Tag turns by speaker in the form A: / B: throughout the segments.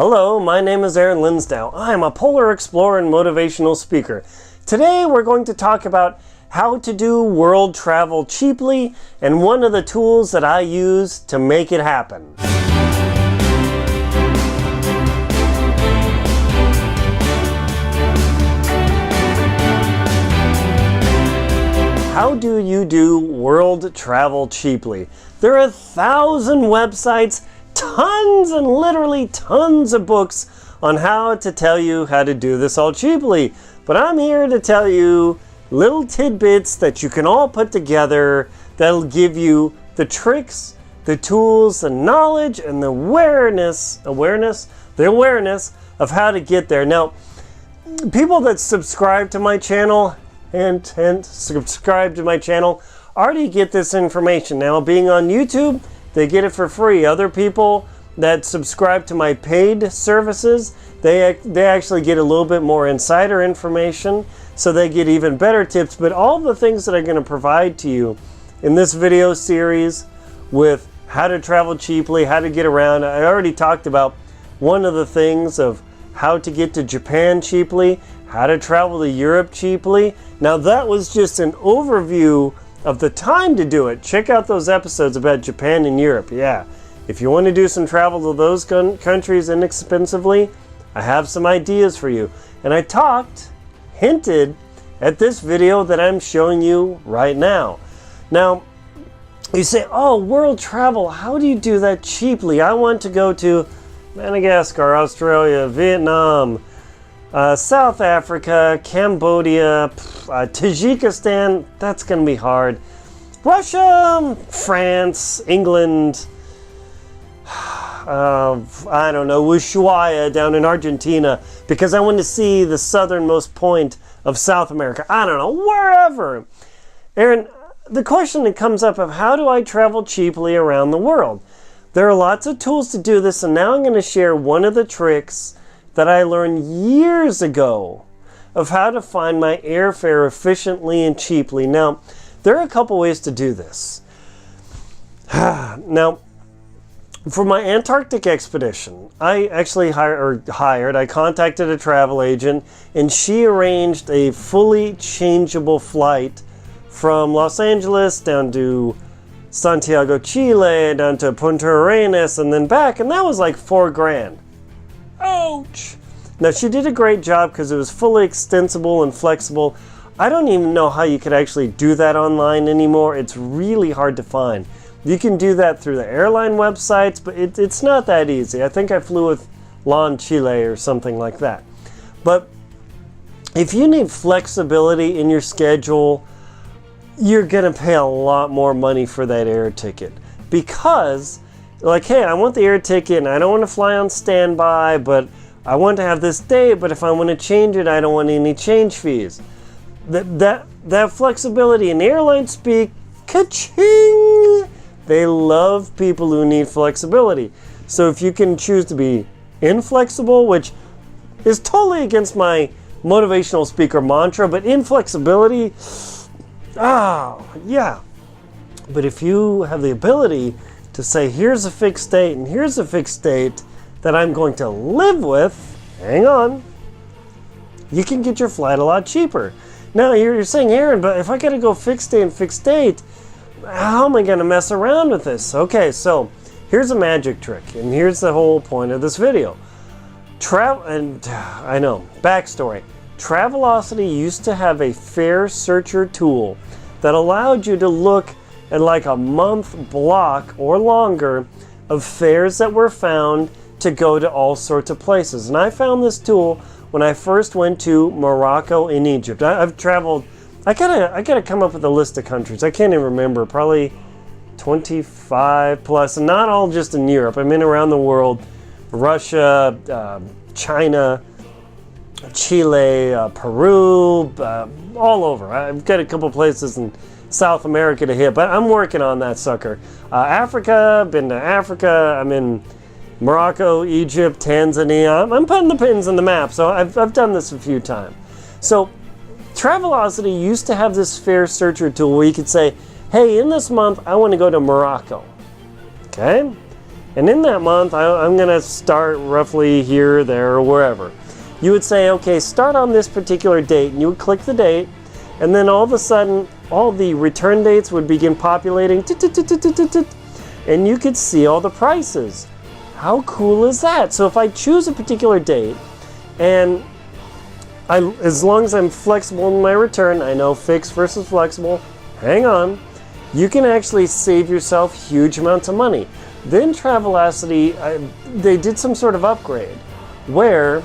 A: Hello, my name is Linsdau. I am a polar explorer and motivational speaker. Today we're going to talk about how to do world travel cheaply and one of the tools that I use to make it happen. How do you do world travel cheaply? There are 1,000 websites, tons and literally tons of books on how to tell you how to do this all cheaply. But I'm here to tell you little tidbits that you can all put together that'll give you the tricks, the tools, the knowledge, and the awareness of how to get there. Now, people that subscribe to my channel already get this information. Now, being on YouTube, they get it for free. Other people that subscribe to my paid services, they actually get a little bit more insider information, so they get even better tips. But all the things that I'm going to provide to you in this video series with how to travel cheaply, how to get around, I already talked about one of the things of how to get to Japan cheaply, how to travel to Europe cheaply. Now that was just an overview of the time to do it. Check out those episodes about Japan and Europe. Yeah, if you want to do some travel to those countries inexpensively, I have some ideas for you. And I hinted at this video that I'm showing you right now. Now, you say, oh, world travel, how do you do that cheaply? I want to go to Madagascar, Australia, Vietnam, South Africa, Cambodia, Tajikistan, that's going to be hard. Russia, France, England, I don't know, Ushuaia down in Argentina, because I want to see the southernmost point of South America. I don't know, wherever. Aaron, the question that comes up of how do I travel cheaply around the world? There are lots of tools to do this, and now I'm going to share one of the tricks that I learned years ago of how to find my airfare efficiently and cheaply. Now, there are a couple ways to do this. Now, for my Antarctic expedition, I actually I contacted a travel agent, and she arranged a fully changeable flight from Los Angeles down to Santiago, Chile, down to Punta Arenas, and then back, and that was like $4,000. Ouch! Now, she did a great job because it was fully extensible and flexible. I don't even know how you could actually do that online anymore. It's really hard to find. You can do that through the airline websites, but it's not that easy. I think I flew with LAN Chile or something like that. But if you need flexibility in your schedule, you're going to pay a lot more money for that air ticket. Because, like, hey, I want the air ticket and I don't want to fly on standby, but I want to have this date, but if I want to change it, I don't want any change fees. That flexibility in airline speak, ka-ching! They love people who need flexibility. So if you can choose to be inflexible, which is totally against my motivational speaker mantra, but inflexibility, yeah. But if you have the ability to say, here's a fixed date and here's a fixed date that I'm going to live with, hang on, you can get your flight a lot cheaper. Now, you're saying, Aaron, but if I got to go fixed day and fixed date, how am I going to mess around with this? Okay, so here's a magic trick, and here's the whole point of this video. Backstory. Travelocity used to have a fare searcher tool that allowed you to look at like a month block or longer of fares that were found to go to all sorts of places. And I found this tool when I first went to Morocco and Egypt. I've traveled, I gotta come up with a list of countries. I can't even remember, probably 25 plus, and not all just in Europe. I mean around the world, Russia, China, Chile, Peru, all over. I've got a couple places in South America to hit, but I'm working on that sucker. Africa, been to Africa, I'm in Morocco, Egypt, Tanzania. I'm putting the pins in the map, so I've done this a few times. So Travelocity used to have this fare searcher tool where you could say, hey, in this month, I want to go to Morocco. Okay? And in that month, I'm going to start roughly here, there, or wherever. You would say, okay, start on this particular date, and you would click the date, and then all of a sudden, all the return dates would begin populating, and you could see all the prices. How cool is that? So if I choose a particular date, and as long as I'm flexible in my return, I know fixed versus flexible, hang on, you can actually save yourself huge amounts of money. Then Travelocity, they did some sort of upgrade where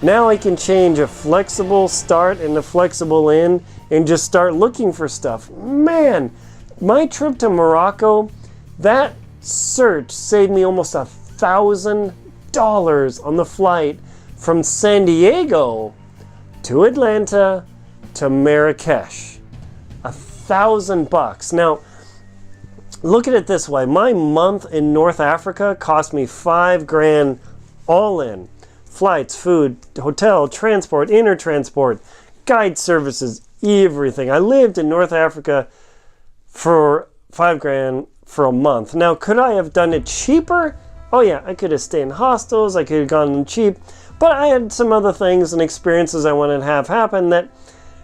A: now I can change a flexible start and a flexible end and just start looking for stuff. Man, my trip to Morocco, that search saved me almost $1,000 on the flight from San Diego to Atlanta to Marrakesh. $1,000. Now, look at it this way. My month in North Africa cost me $5,000 all in. Flights, food, hotel, transport, inner transport, guide services, everything. I lived in North Africa for $5,000 for a month. Now, could I have done it cheaper? Oh yeah, I could have stayed in hostels, I could have gone in cheap, but I had some other things and experiences I wanted to have happen that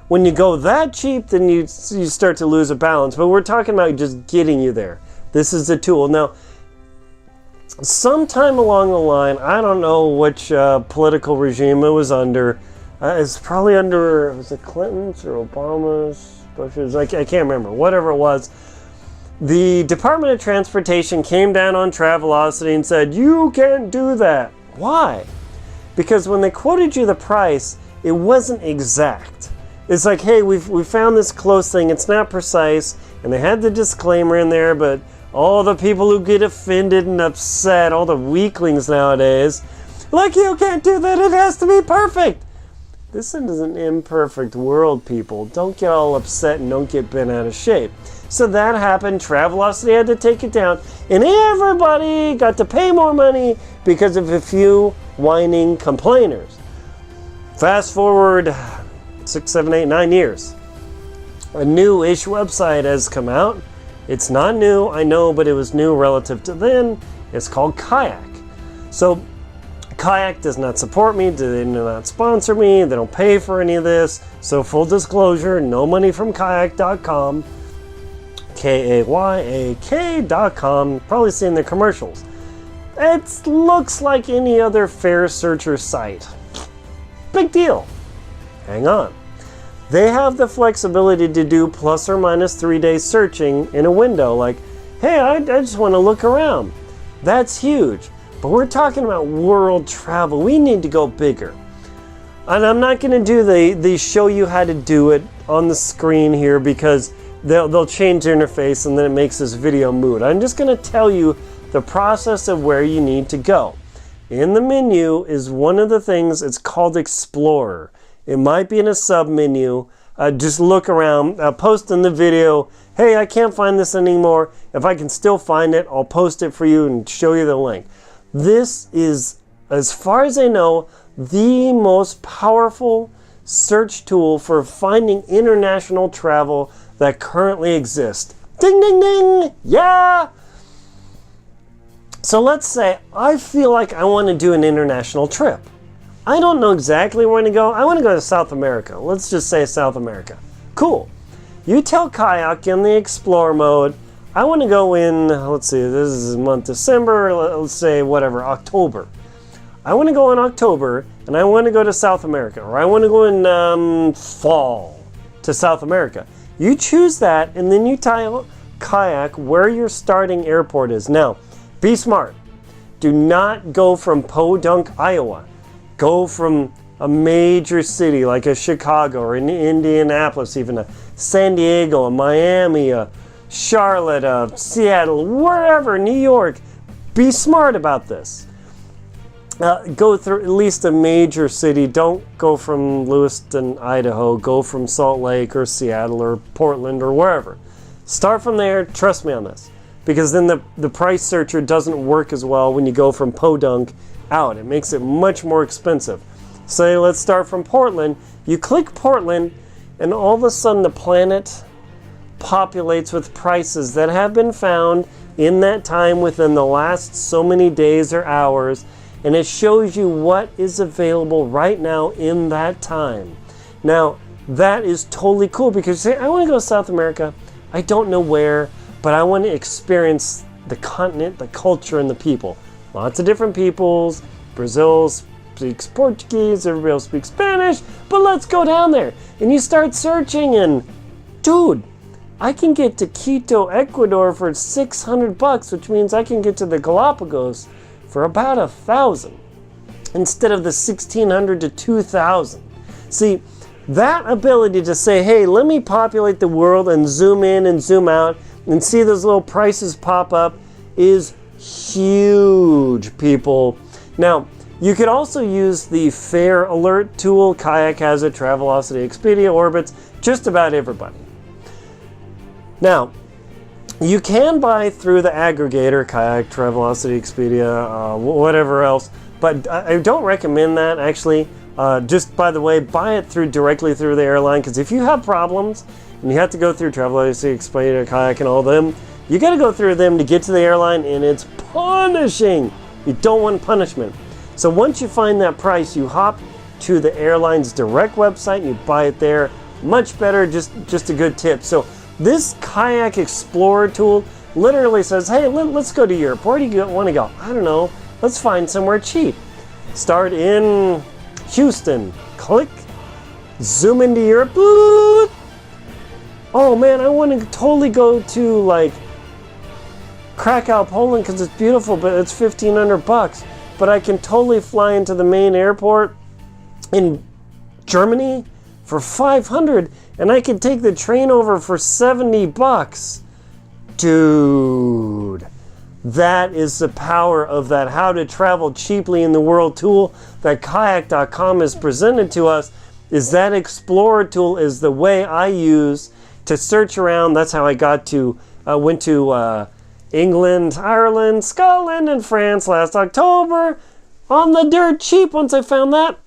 A: when you go that cheap, then you start to lose a balance. But we're talking about just getting you there. This is the tool. Now, sometime along the line, I don't know which political regime it was under. It's probably under, was it Clinton's or Obama's, Bush's? I can't remember. Whatever it was. The Department of Transportation came down on Travelocity and said, you can't do that. Why? Because when they quoted you the price, it wasn't exact. It's like, hey, we found this close thing. It's not precise. And they had the disclaimer in there, but all the people who get offended and upset, all the weaklings nowadays, like, you can't do that. It has to be perfect. This is an imperfect world, people. Don't get all upset and don't get bent out of shape. So that happened. Travelocity had to take it down. And everybody got to pay more money because of a few whining complainers. Fast forward 6, 7, 8, 9 years. A new-ish website has come out. It's not new, I know, but it was new relative to then. It's called Kayak. So Kayak does not support me, they do not sponsor me, they don't pay for any of this. So full disclosure, no money from kayak.com. Kayak.com. Probably seen the commercials. It looks like any other fare searcher site. Big deal. Hang on. They have the flexibility to do plus or minus 3 days searching in a window. Like, hey, I just want to look around. That's huge. But we're talking about world travel. We need to go bigger. And I'm not going to do the show you how to do it on the screen here because they'll change the interface and then it makes this video moot. I'm just going to tell you the process of where you need to go. In the menu is one of the things, it's called Explorer. It might be in a sub-menu. Just look around. Post in the video, hey, I can't find this anymore. If I can still find it, I'll post it for you and show you the link. This is, as far as I know, the most powerful search tool for finding international travel that currently exists. Ding, ding, ding! Yeah! So let's say I feel like I want to do an international trip. I don't know exactly where to go. I want to go to South America. Let's just say South America. Cool. You tell Kayak in the Explore mode, I want to go in, let's see, this is month December, let's say whatever, October. I want to go in October, and I want to go to South America, or I want to go in fall to South America. You choose that, and then you tell Kayak where your starting airport is. Now, be smart. Do not go from Podunk, Iowa. Go from a major city like a Chicago or an Indianapolis, even a San Diego, a Miami, a Charlotte, a Seattle, wherever, New York. Be smart about this. Go through at least a major city. Don't go from Lewiston, Idaho. Go from Salt Lake or Seattle or Portland or wherever. Start from there. Trust me on this. Because then the price searcher doesn't work as well when you go from Podunk out. It makes it much more expensive. Say, let's start from Portland. You click Portland, and all of a sudden the planet populates with prices that have been found in that time within the last so many days or hours, and it shows you what is available right now in that time. Now, that is totally cool because you say, I want to go to South America. I don't know where, but I want to experience the continent, the culture, and the people. Lots of different peoples. Brazil speaks Portuguese, everybody else speaks Spanish, but let's go down there. And you start searching and, dude, I can get to Quito, Ecuador for $600, which means I can get to the Galapagos for about $1,000 instead of the $1,600 to $2,000. See, that ability to say, hey, let me populate the world and zoom in and zoom out and see those little prices pop up is huge, people. Now, you could also use the fare alert tool. Kayak has it, Travelocity, Expedia, Orbitz, just about everybody. Now, you can buy through the aggregator, Kayak, Travelocity, Expedia, whatever else, but I don't recommend that, actually. Just by the way, buy it directly through the airline, because if you have problems and you have to go through Travelocity, Expedia, Kayak, and all them, you got to go through them to get to the airline, and it's punishing. You don't want punishment. So once you find that price, you hop to the airline's direct website and you buy it there. Much better, just a good tip. So this Kayak Explorer tool literally says, hey, let's go to Europe. Where do you want to go? I don't know. Let's find somewhere cheap. Start in Houston. Click. Zoom into Europe. Oh man, I want to totally go to like Krakow, Poland, because it's beautiful, but it's $1,500. But I can totally fly into the main airport in Germany for $500, and I can take the train over for $70. Dude, that is the power of that how to travel cheaply in the world tool that kayak.com has presented to us. Is that Explorer tool is the way I use to search around. That's how I went to England, Ireland, Scotland, and France last October on the dirt cheap. Once I found that,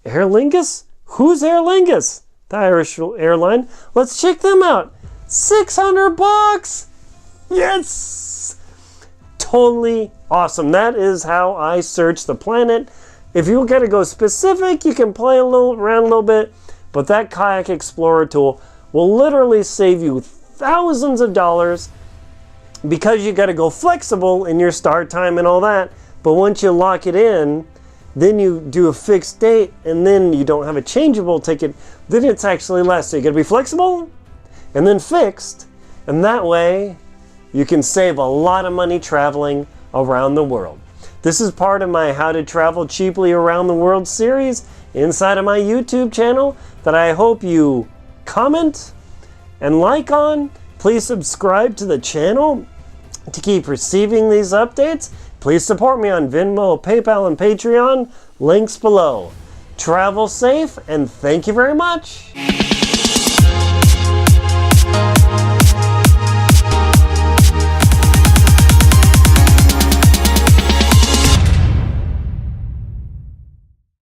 A: Aer Lingus? Who's Aer Lingus? The Irish airline. Let's check them out. $600. Yes! Totally awesome. That is how I search the planet. If you got to go specific, you can play around a little bit, but that Kayak Explorer tool will literally save you thousands of dollars, because you got to go flexible in your start time and all that. But once you lock it in, then you do a fixed date, and then you don't have a changeable ticket, then it's actually less. So you got to be flexible and then fixed, and that way you can save a lot of money traveling around the world. This is part of my How to Travel Cheaply Around the World series inside of my YouTube channel that I hope you comment and like on. Please subscribe to the channel to keep receiving these updates. Please support me on Venmo, PayPal, and Patreon. Links below. Travel safe, and thank you very much.